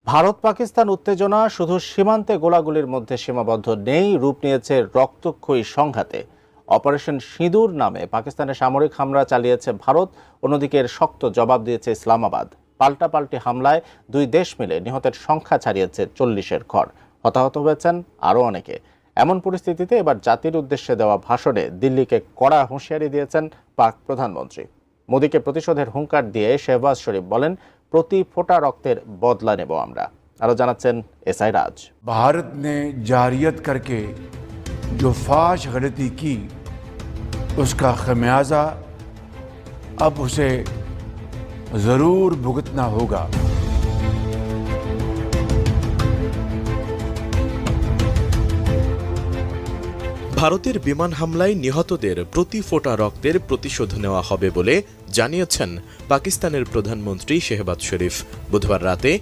ভারত পাকিস্তান উত্তেজনা শুধু সীমান্তে গোলাগুলির মধ্যে সীমাবদ্ধ নেই, রূপ নিয়েছে রক্তক্ষয়ী সংঘাতে। অপারেশন সিঁদুর নামে পাকিস্তানের সামরিক হামলা চালিয়েছে ভারত, অন্যদিকে এর শক্ত জবাব দিয়েছে ইসলামাবাদ। পাল্টাপাল্টি হামলায় দুই দেশ মিলে নিহতের সংখ্যা ছাড়িয়েছে 40-এর ঘর। হতাহত হয়েছেন আরও অনেকে। এমন পরিস্থিতিতে এবার জাতির উদ্দেশ্যে দেওয়া ভাষণে দিল্লিকে কড়া হুঁশিয়ারি দিয়েছেন পাক প্রধানমন্ত্রী। মোদীকে প্রতিশোধের হুঙ্কার দিয়ে শেহবাজ শরীফ বলেন, প্রতি ফোঁটা রক্তের বদলা নেব আমরা। আরো জানাচ্ছেন এসআই রাজ। भारत ने जारियत करके जो फाश गलती की उसका खमियाजा अब उसे ज़रूर भुगतना होगा। ভারতের বিমান হামলায় নিহতদের প্রতি ফোঁটা রক্তের প্রতিশোধ নেওয়া হবে বলে জানিয়েছেন পাকিস্তানের প্রধানমন্ত্রী শেহবাজ শরীফ। বুধবার রাতে